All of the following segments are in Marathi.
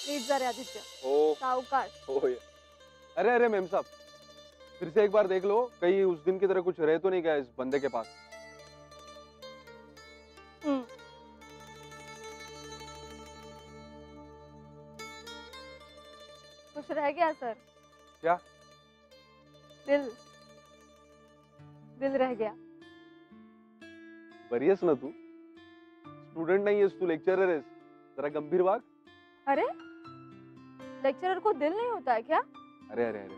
नीट जा रे आदित्य। ओ सावकाश। ओ अरे अरे मेम साहब, फिर से एक बार देख लो, कहीं उस दिन की तरह कुछ रह तो नहीं गया इस बंदे के पास। कुछ रह गया सर? क्या? दिल रह गया। बरी आहेस ना तू? स्टूडेंट नहीं आहेस तू, लेक्चरर आहेस, जरा गंभीर वाग। अरे लेक्चरर को दिल नहीं होता है क्या? अरे अरे अरे,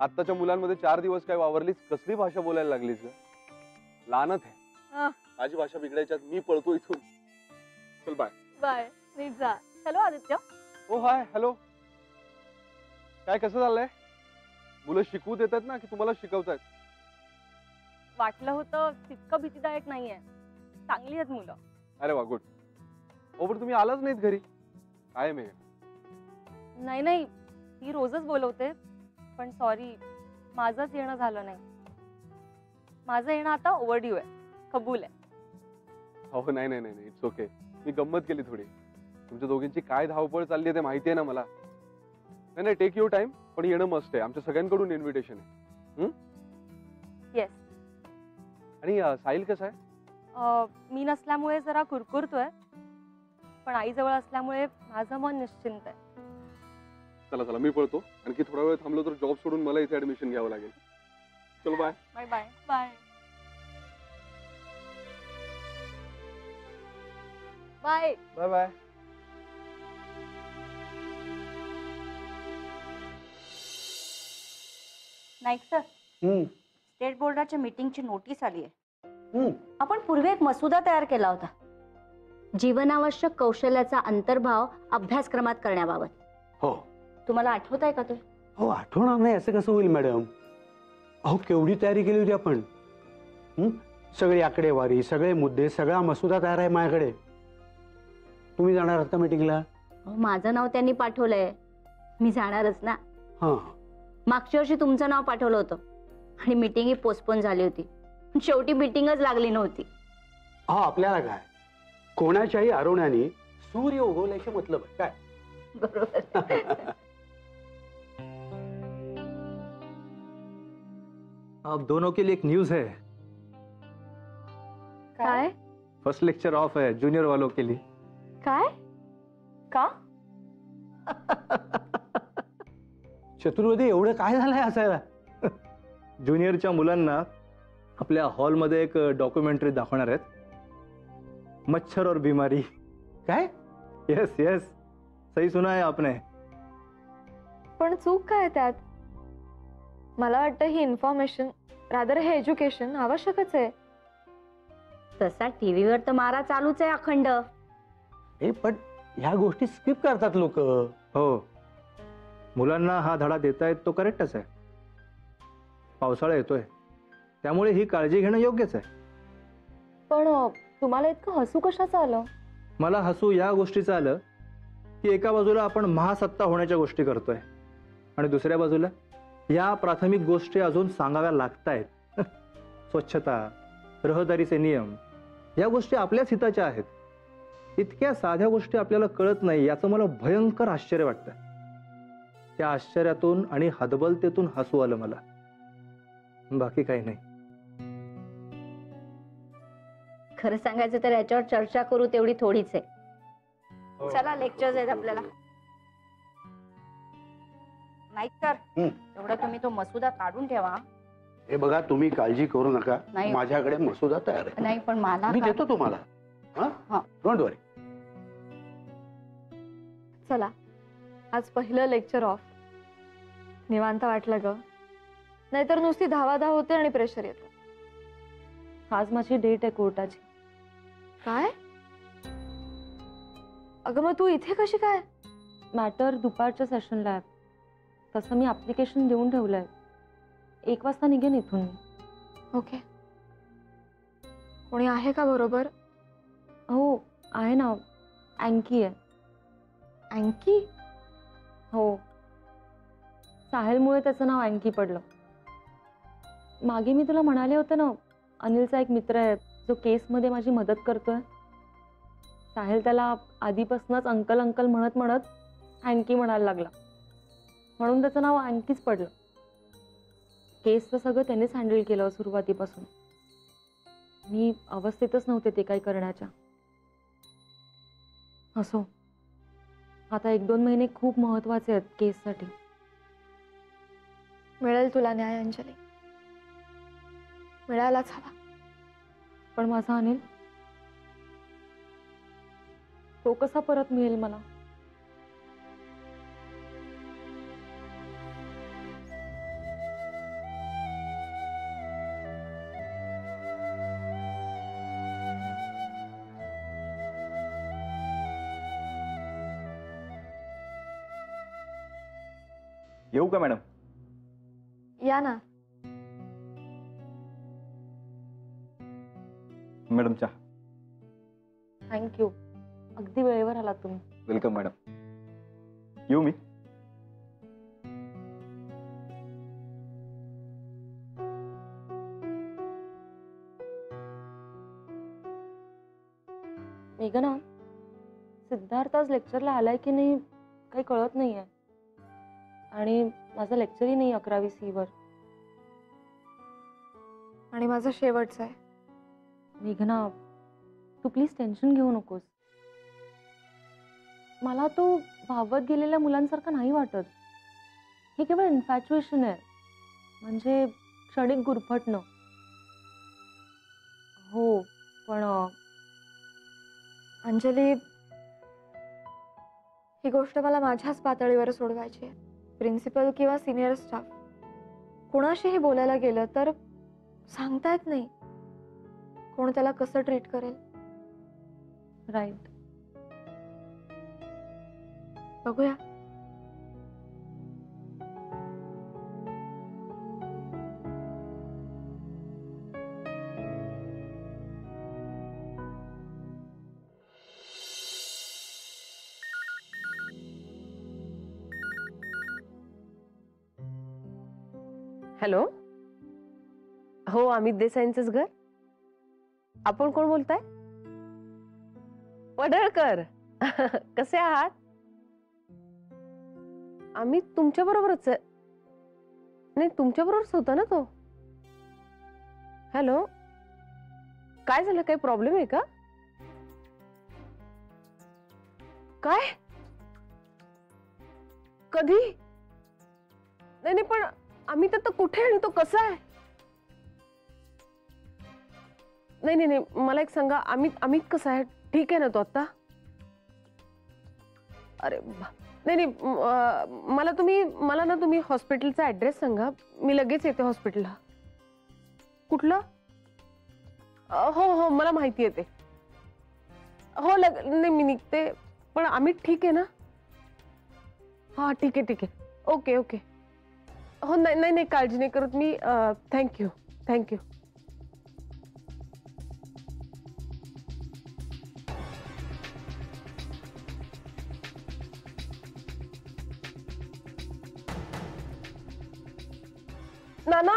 आत्ताच्या मुलांमध्ये 4 दिवस काय वावरलीस, कसली भाषा बोलायला लागलीस ग? लानत आहे, माझी भाषा बिघडायच्यात मी पळतो इथून। चल बाय बाय, नीट जा। हॅलो आदित्य। ओ हाय, हॅलो। काय कसं चाललंय? मुलं शिकवू देतात ना की तुम्हाला शिकवतात? वाटलं होतं तितकं भीतीदायक नाहीये, चांगली आहेत मुलं। अरे वा, गुड। ओ पण तुम्ही आलाच नाहीत घरी, काय मे? नाही नाही, ती रोजच बोलवते, पण सॉरी माझंच येणं झालं नाही। माझं येणं आता ओव्हरड्यू आहे, कबूल आहे। हो नाही नाही नाही, इट्स ओके। मी गंमत केली थोडी। तुमच्या दोघींची काय धावपळ चालली आहे ते माहिती आहे ना मला। नाही नाही, टेक युअर टाइम, पण येणं मस्त आहे, आमच्या सगळ्यांकडून इन्व्हिटेशन आहे। येस। आणि साहिल कसं आहे? मी नसल्यामुळे जरा कुरकुरतोय, पण आई जवळ असल्यामुळे माझं मन निश्चिंत आहे। चला चला, मी पळतो, आणखी थोडा वेळ थांबलो तर जॉब सोडून मला इथे ऍडमिशन घ्यावं लागेल। चलो bye bye bye bye bye bye bye. Naik sir, state बोर्डाच्या मीटिंगची नोटीस आली आहे। आपण पूर्वी एक मसुदा तयार केला होता, जीवनावश्यक कौशल्याचा अंतर्भाव अभ्यासक्रमात करण्याबाबत। हो, तुम्हाला आठवत आहे का ते? हो आठवणार नाही असं कसं होईल मॅडम? अहो केवढी तयारी केली होती आपण। सगळी आकडेवारी, सगळे मुद्दे, सगळा मसुदा तयार आहे माझ्याकडे। तुम्ही जाणार आहात का मीटिंगला? माझं नाव त्यांनी पाठवलंय, मी जाणारच ना। हां, मागच्या वर्षी तुमचं नाव पाठवलं होतं आणि मीटिंग ही पोस्टपोन झाली होती, शेवटी मीटिंगच लागली नव्हती। अहो आपल्याला काय, कोणाच्याही आरोण्याने सूर्य उगवल्याचे मतलब आहे काय? बरोबर। आप दोनों के लिए एक न्यूज है। काय? फर्स्ट लेक्चर ऑफ है जूनियर वालों के लिए। काय? का? चतुर्वेदी एवढं काय झालंय हसायला? ज्युनियरच्या मुलांना आपल्या हॉलमध्ये एक डॉक्युमेंटरी दाखवणार आहेत, मच्छर और बीमारी। काय? यस यस, सही सुना है आपने। पण चूक काय त्यात? मला वाटतं ही इन्फॉर्मेशन, रादर हे एज्युकेशन आवश्यकच आहे। तसा टीव्हीवर तर मारा चालूच आहे अखंड। पण ह्या गोष्टी स्किप करतात लोक। हो, मुलांना हा धडा देतायत तो करेक्टच आहे। पावसाळा येतोय, त्यामुळे ही काळजी घेणं योग्यच आहे। पण तुम्हाला इतकं हसू कशाचं आलं? मला हसू या गोष्टीचं आलं की एका बाजूला आपण महासत्ता होण्याच्या गोष्टी करतोय आणि दुसऱ्या बाजूला या प्राथमिक गोष्टी अजून सांगाव्या लागतायत। स्वच्छता, रहदारीचे नियम, या गोष्टी आपल्याच हिताच्या आहेत। इतक्या साध्या गोष्टी आपल्याला कळत नाही याचं मला भयंकर आश्चर्य वाटतं। त्या आश्चर्यातून आणि हतबलतेतून हसू आलं मला, बाकी काही नाही। खरं सांगायचं तर याच्यावर चर्चा करू तेवढी थोडीच आहे। चला, लेक्चर्स आहेत आपल्याला। नाईक सर, एवढं तुम्ही तो मसुदा काढून ठेवा। हे बघा, तुम्ही काळजी करू नका, नाही. माझ्याकडे मसुदा तयार आहे। नाही पण मला मी देतो तुम्हाला। डोंट वरी। चला, आज पहिलं लेक्चर ऑफ, निवांत वाटलं ग, नाहीतर नुसती धावाधाव होते आणि प्रेशर येतो। आज माझी डेट आहे कोर्टाची। काय? अगं मग तू इथे कशी काय? मॅटर दुपारच्या सेशनला आहे, तसं मी ऍप्लिकेशन देऊन ठेवलंय, 1 वाजता निघेन इथून। ओके, कोणी आहे का बरोबर? हो आहे ना, अँकी आहे। अँकी? हो, साहिलमुळे त्याचं नाव अँकी पडलं। मागे मी तुला म्हणाले होते ना, अनिलचा एक मित्र आहे जो केसमध्ये माझी मदत करतोय। साहिल त्याला आधीपासूनच अंकल अंकल म्हणत म्हणत अँकी म्हणायला लागला, म्हणून त्याचं नाव अँकीच पडलं. केसचं सगळं त्यानेच हँडल केलं सुरुवातीपासून. मी अवस्थेतच नव्हते ते काही करण्याच्या. असो, आता 1-2 महिने खूप महत्वाचे आहेत केससाठी. मिळेल तुला न्याय अंजली, मिळायलाच हवा. पण माझा अनिल, तो कसा परत मिळेल मला? येऊ का मॅडम? या ना. मॅडम चहा. थँक्यू, अगदी वेळेवर आलात तुम्ही. Welcome madam. येऊ मी? मेघना, सिद्धार्थ आज लेक्चरला आलाय की नाही काही कळत नाहीये. आणि माझं लेक्चरही नाही 11वी C वर. आणि माझं शेवटचं आहे. मेघना, तू प्लीज टेन्शन घेऊ नकोस. मला तो भावत गेलेल्या मुलांसारखा नाही वाटत. हे केवळ इन्फॅच्युएशन आहे, म्हणजे क्षणिक गुरफटणं. हो, पण अंजली, ही गोष्ट मला माझ्याच पातळीवर सोडवायची आहे. प्रिन्सिपल किंवा सिनियर स्टाफ कोणाशीही बोलायला गेलं तर सांगता येत नाही कोण त्याला कसं ट्रीट करेल. राईट. बघूया. हॅलो, हो अमित देसाईंचंच घर. आपण कोण बोलताय? पडळकर. कसे आहात? आम्ही तुमच्या बरोबरच आहे. नाही, तुमच्या बरोबरच होता ना तो. हॅलो, काय झालं? काही प्रॉब्लेम आहे का? काय? कधी? नाही नाही, पण अमित आता कुठे आणि तो कसा आहे? नाही नाही नाही, मला एक सांगा, अमित अमित कसा आहे? ठीक आहे ना तो आता? अरे नाही नाही, मला ना तुम्ही हॉस्पिटलचा ऍड्रेस सांगा, मी लगेच येते हॉस्पिटलला. कुठलं? हो हो, मला माहिती आहे ते. हो नाही, मी निघते. पण अमित ठीक आहे ना? हा ठीक आहे ठीक आहे. Okay okay. हो नाही नाही नाही, काळजी नाही करत मी. Thank you thank you. नाना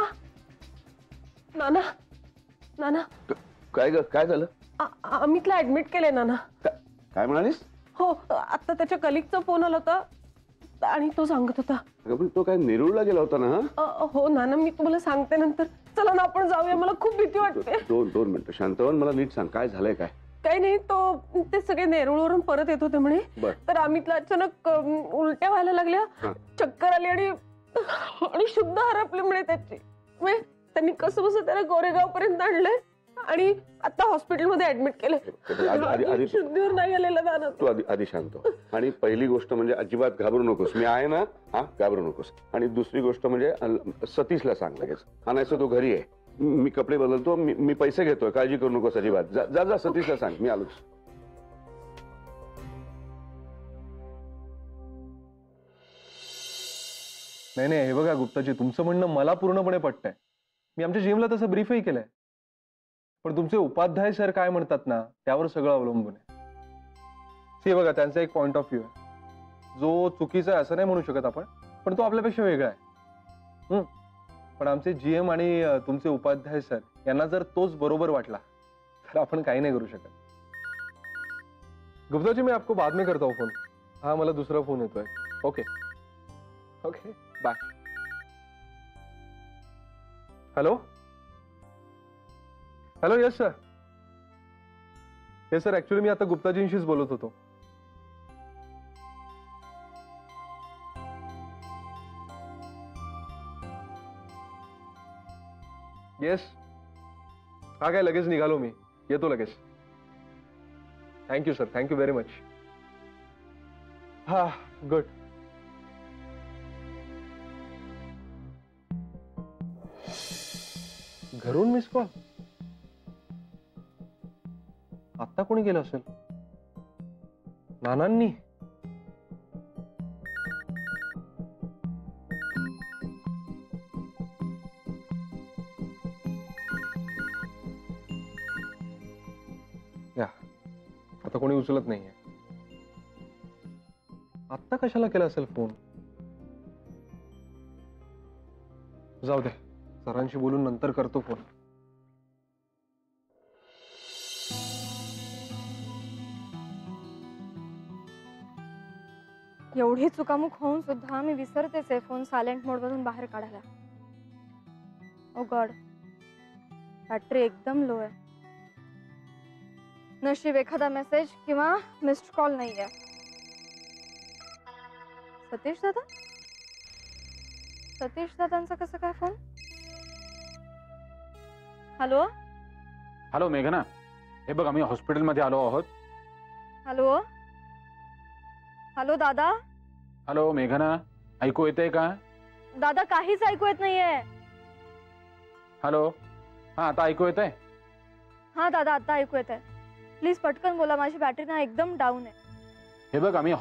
नाना नाना, काय ग, काय झालं? अमितला ऍडमिट केलंय नाना. काय म्हणालीस? हो, आता त्याच्या कलिगचा फोन आला होता आणि तो सांगत होता. अगं पण तो काय नेरूळला गेला होता ना? हो नाना, मी तुम्हाला सांगते नंतर. चला ना आपण जाऊया, मला खूप भीती वाटते. दोन मिनिटं शांत हो, मला नीट सांग काय झालंय. काय काही नाही, ते सगळे नेरुळवरून परत येत होते म्हणे. बर. तर अमितला अचानक उलट्या व्हायला लागल्या, चक्कर आली आणि शुद्ध हरपली म्हणे त्याची. त्यांनी कसं बसं त्याला गोरेगाव पर्यंत आणलंय आणि आता हॉस्पिटलमध्ये ऍडमिट केलंय. शुद्धीवर नाही आलेला दाना. तू आधी शांत हो. आणि पहिली गोष्ट म्हणजे अजिबात घाबरू नकोस, मी आहे ना. हा, घाबरू नकोस. आणि दुसरी गोष्ट म्हणजे सतीशला सांग लगेच. हा, नाही तो घरी आहे. मी कपडे बदलतो, मी पैसे घेतोय, काळजी करू नकोस अजिबात. जा जा, सतीशला सांग मी आलोच. नाही नाही, हे बघा गुप्ताजी, तुमचं म्हणणं मला पूर्णपणे पटतंय. मी आमच्या जीमला तसं ब्रीफही केलंय. पण तुमचे उपाध्याय सर काय म्हणतात ना, त्यावर सगळं अवलंबून आहे. हे बघा, त्यांचा एक पॉइंट ऑफ व्ह्यू आहे जो चुकीचा आहे असं नाही म्हणू शकत आपण, पण तो आपल्यापेक्षा वेगळा आहे. पण आमचे GM आणि तुमचे उपाध्याय सर यांना जर तोच बरोबर वाटला तर आपण काही नाही करू शकत. गुप्ता जी मैं आपको बाद में करता हूँ फोन. हाँ मला दुसरा फोन येतोय. Okay okay bye. Hello hello yes sir. Yes sir actually मी आता गुप्ताजींशीच बोलत होतो. येस हा काय लगेच निघालो मी. येतो लगेच. Thank you sir. Thank you very much. हा गुड. घरून मिस कॉल. आत्ता कोणी गेलं असेल. नानांनी. या आता कोणी उचलत नाहीये. आत्ता कशाला केला असेल फोन. जाऊ दे सरांशी बोलून नंतर करतो फोन. एवढी चुकामुक होऊन सुद्धा मी विसरतेच आहे फोन सायलेंट मोड मधून बाहेर काढायला. ओ गॉड, बॅटरी एकदम लो आहे. नशीब एखादा मेसेज किंवा मिस्ड कॉल नाहीये. सतीश दादा. सतीश दादांचा कसं काय फोन. हॅलो हॅलो मेघना, हे बघ आम्ही हॉस्पिटलमध्ये आलो आहोत. हॅलो हॅलो दादा. हॅलो मेघना, ऐकू येतंय का. दादा काहीच ऐकू येत नाहीये. हॅलो हा आता ऐकू येतंय. हा दादा आता ऐकू येत आहे. प्लीज पटकन बोला, माझी बॅटरी ना एकदम डाऊन आहे. हे बघ आम्ही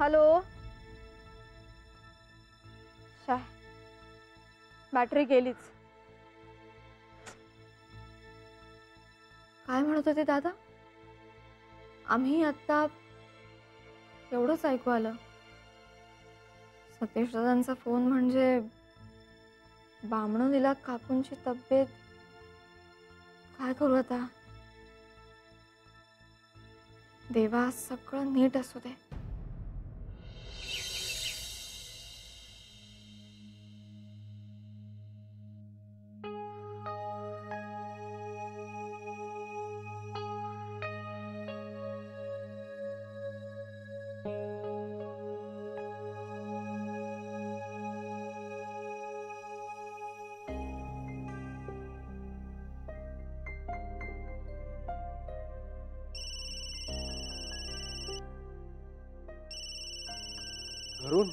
हॅलो. बॅटरी गेलीच. काय म्हणत होते दादा. आम्ही आता एवढंच ऐकू आलं. सतीश दादांचा फोन म्हणजे बामणो दिला काकूंची तब्येत. काय करू आता. देवा सगळं नीट असू दे. घरून.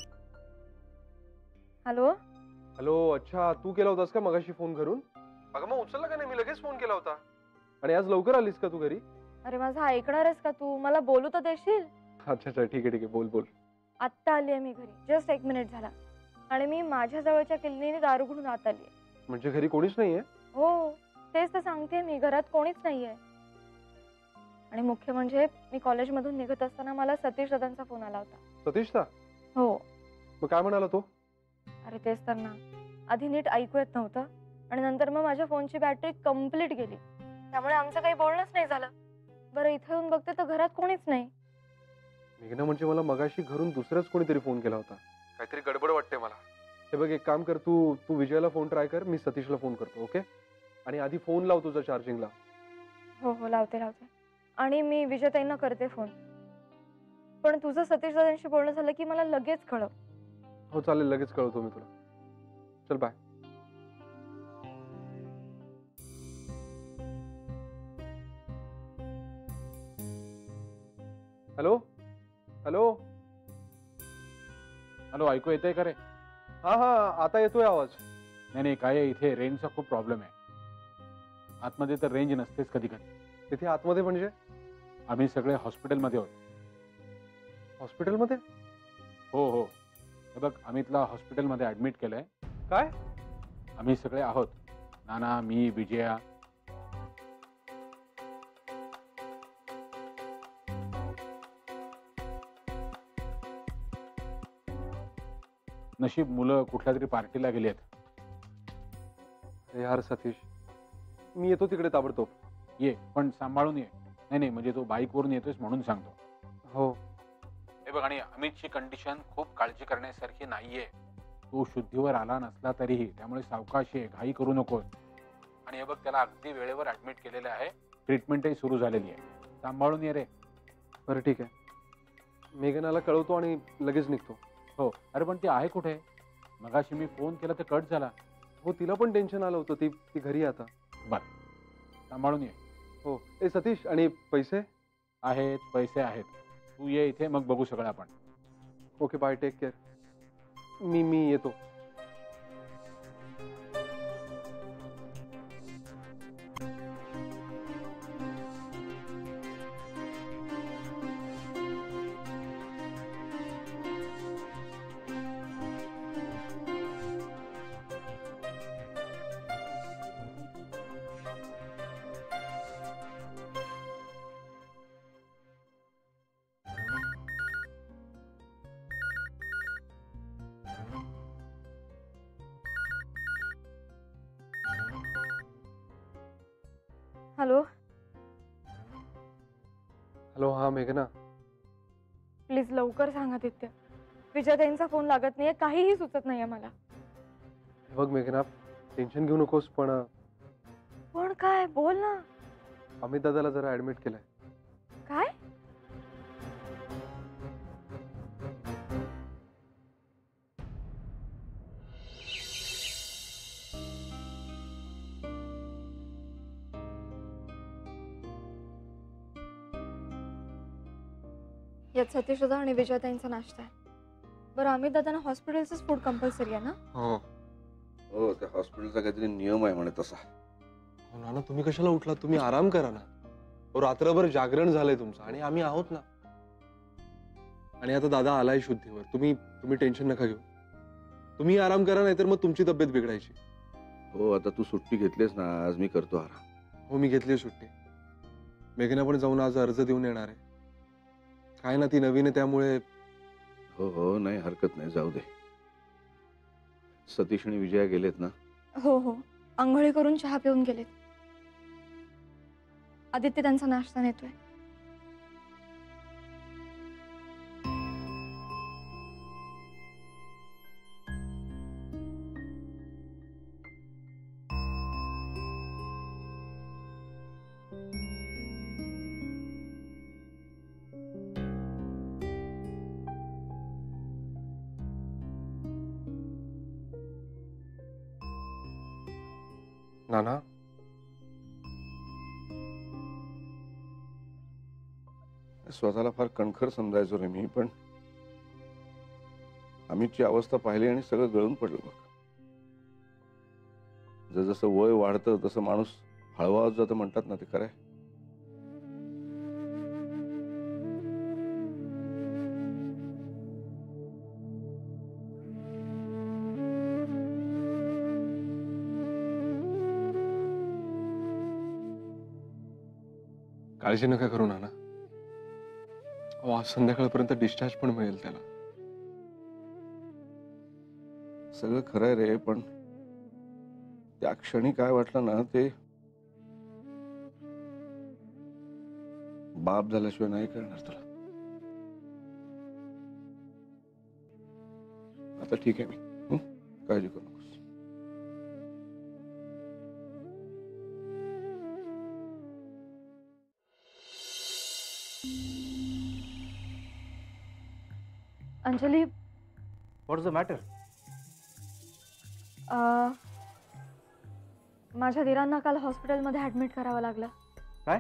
Hello hello. अच्छा तू केला होतास का मगाशी फोन घरून. अगं मग उचलला का नाही. मी लगेच फोन केला होता. आणि आज लवकर आलीस का तू घरी. अरे माझं ऐकणार आहेस का तू. मला बोलू तर देशील. अच्छा अच्छा ठीक आहे बोल बोल. आत्ता आली आहे मी घरी. जस्ट 1 मिनिट झाला. आणि मी माझ्या जवळच्या किल्लीने दारू घडून आत आली आहे. म्हणजे घरी कोणीच नाहीये. हो तेच तर सांगते मी. घरात कोणीच नाहीये. आणि मुख्य म्हणजे मी कॉलेजमधून निघत असताना मला सतीश दादांचा फोन आला होता. सतीशचा. हो. मग काय म्हणाला तो. अरे तेच तर ना. आधी नीट ऐकू येत नव्हतं आणि नंतर मग माझ्या फोनची बॅटरी कंप्लीट गेली. त्यामुळे आमचं काही बोलणंच नाही झालं. बरं इथे येऊन बघते तर घरात कोणीच नाही. मेघना म्हणजे मला मगाशी घरून दुसराच कोणीतरी फोन केला होता. काहीतरी गडबड वाटते मला. हे बघ एक काम कर, तू विजयला फोन ट्राय कर. मी सतीशला फोन करतो. ओके. आणि आधी फोन लाव तुझा चार्जिंगला. हो हो लावते. आणि मी विजयताईंना करते फोन. पण तुझं सतीश दादांशी बोलणं झालं की मला लगेच कळव. हो चालेल लगेच कळवतो मी तुला. चल बाय. हॅलो हॅलो हॅलो ऐकू येतंय का रे. हा हा आता येतोय आवाज. नाही काय आहे, इथे रेंजचा खूप प्रॉब्लेम आहे. आतमध्ये तर रेंज नसतेच कधी कधी. तिथे आतमध्ये म्हणजे. आम्ही सगळे हॉस्पिटलमध्ये आहोत. हॉस्पिटलमध्ये. हो हो हे बघ अमितला हॉस्पिटलमध्ये ऍडमिट केलंय. काय. आम्ही सगळे आहोत. नाना, मी, विजया. नशीब मुलं कुठल्या तरी पार्टीला गेली आहेत. यार सतीश मी येतो तिकडे ताबडतोब. ये, पण सांभाळून ये. नाही नाही, म्हणजे तो बाईकवरून येतोयस म्हणून सांगतो. हो. हे बघ, आणि अमितची कंडिशन खूप काळजी करण्यासारखी नाहीये. तो शुद्धीवर आला नसला तरीही, त्यामुळे सावकाश आहे, घाई करू नकोस. आणि हे बघ, त्याला अगदी वेळेवर ऍडमिट केलेलं आहे, ट्रीटमेंटही सुरू झालेली आहे. सांभाळून ये रे. बरं ठीक आहे, मेघनाला कळवतो आणि लगेच निघतो. हो. अरे पण ती आहे कुठे? मगाशी मी फोन केला तर कट झाला. हो, तिला पण टेन्शन आलं होतं, ती घरी आहे आता. बर, सांभाळून ये. हो. ए सतीश, आणि पैसे? आहेत, पैसे आहेत. तू ये इथे, मग बघू सगळं आपण. Okay, bye, take care. मी येतो. हॅलो, हॅलो, हा मेघना. प्लीज लवकर सांगा आदित्य. विजयताईंचा फोन लागत नाहीये, काहीही सुचत नाहीये मला. हे बघ मेघना, टेन्शन घेऊ नकोस, पण काय, बोल ना. अमित दादाला जरा ऍडमिट केलंय. काय? यात सतीश दादा आणि विजयताईंचा नाश्ता आहे. बरं, अमित दादांना हॉस्पिटलचंच फूड कंपल्सरी आहे ना? हो. हो, त्या हॉस्पिटलचा काहीतरी नियम आहे म्हणे तसा. हो नाना, तुम्ही कशाला उठलात? तुम्ही आराम करा ना. हो, रात्रभर जागरण झालंय तुमचं, आणि आम्ही आहोत ना. आणि आता दादा आलाय शुद्धीवर. तुम्ही टेन्शन नका घेऊ. तुम्ही आराम करा, नाहीतर मग तुमची तब्येत बिघडायची. हो, आता तू सुट्टी घेतलीस ना, आज मी करतो आराम. हो, मी घेतली सुट्टी. मेघना पण जाऊन आज अर्ज देऊन येणार आहे. काय ना, ती नवीन आहे त्यामुळे. हो हो, नाही हरकत नाही, जाऊ दे. सतीश आणि विजया गेलेत ना? हो हो, आंघोळी करून चहा पिऊन गेलेत. आदित्य त्यांचा नाश्ता नेतोय. नाना, स्वतःला फार कणखर समजायचो रे मी, पण अमितची अवस्था पाहिली आणि सगळं गळून पडलं बघ. जसं वय वाढतं तसं माणूस हळवावत जातं म्हणतात ना, ते खरंय. काळजी नका करू नाना. आज संध्याकाळपर्यंत डिस्चार्ज पण मिळेल त्याला. सगळं खरंय रे, पण त्या क्षणी काय वाटलं ना, ते बाप झाल्याशिवाय नाही करणार तुला. आता ठीक आहे मी, काळजी करू नकोस. अंजली, व्हॉट्स द मॅटर? माझ्या दिरांना काल हॉस्पिटलमध्ये ऍडमिट करावं लागलं. काय?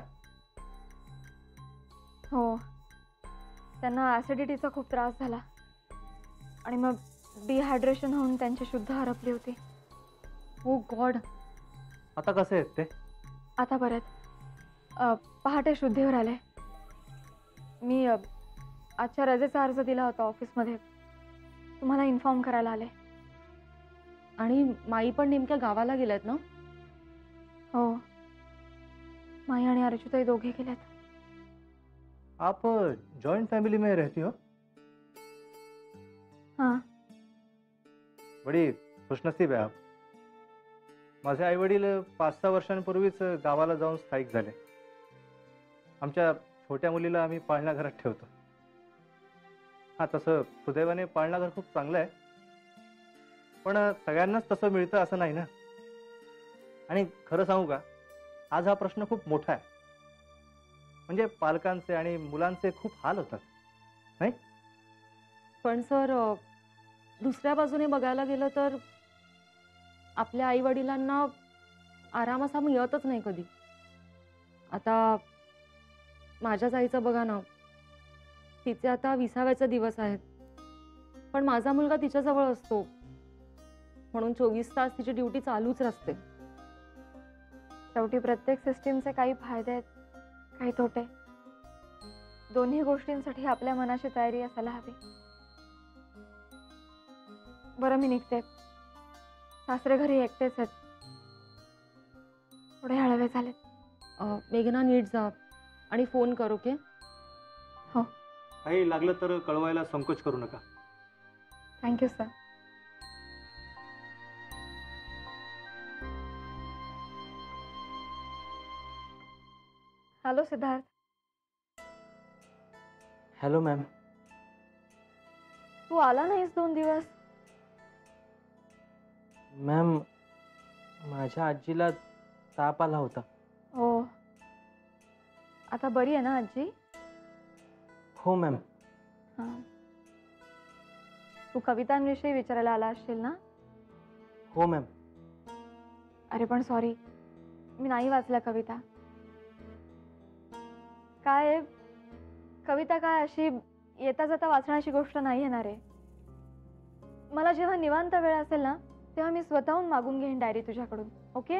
हो, त्यांना ऍसिडिटीचा खूप त्रास झाला आणि मग डिहायड्रेशन होऊन त्यांची शुद्ध हरपली होती. ओ गॉड. आता कसे आहेत ते? आता परत पहाटे शुद्धीवर आले. मी आजच्या रजेचा अर्ज दिला होता ऑफिसमध्ये, तुम्हाला इन्फॉर्म करायला आले. आणि माई पण नेमक्या गावाला गेल्यात ना? हो, माई आणि अर्जुताई दोघे गेल्यात. आप जॉइंट फैमिली में रहती हो? हाँ. बड़ी खुशनसीब आहे आप. माझे आई वडील 5-6 वर्षांपूर्वीच गावाला जाऊन स्थायिक झाले. आमच्या छोट्या मुलीला आम्ही पाळणा घरात ठेवतो. हा, तसं सुदैवाने पाळणा घर खूप चांगलं आहे, पण सगळ्यांनाच तसं मिळतं असं नाही ना. आणि खरं सांगू का, आज हा प्रश्न खूप मोठा आहे. म्हणजे पालकांचे आणि मुलांचे खूप हाल होतात. पण सर, दुसऱ्या बाजूने बघायला गेलं तर आपल्या आई वडिलांना आराम असा मिळतच नाही कधी. आता माझ्याच आईचं बघा ना, तिचे आता 20व्याचे दिवस आहेत, पण माझा मुलगा तिच्याजवळ असतो म्हणून 24 तास तिची ड्युटी चालूच असते. शेवटी प्रत्येक सिस्टीमचे काही फायदे आहेत, काही तोटे. दोन्ही गोष्टींसाठी आपल्या मनाची तयारी असायला हवी. बरं, मी निघते. सासरे घरी एकटेच आहेत, थोडे हळवे झालेत. मेघना, नीट जा आणि फोन कर. ओके? काही लागलं तर कळवायला संकोच करू नका. Thank you sir. Hello Siddharth. Hello ma'am. तू आला नाहीस 2 दिवस. मॅम, माझ्या आजीला ताप आला होता. हो, आता बरी आहे ना आजी? हो मॅम. हां. तू कवितांविषयी विचारायला आला असशील ना? हो मॅम. अरे पण सॉरी, मी नाही वाचल्या कविता. काय आहे, कविता काय अशी येता जाता वाचण्याची गोष्ट नाही येणार आहे. मला जेव्हा निवांत वेळ असेल ना, तेव्हा मी स्वतःहून मागून घेईन डायरी तुझ्याकडून. ओके?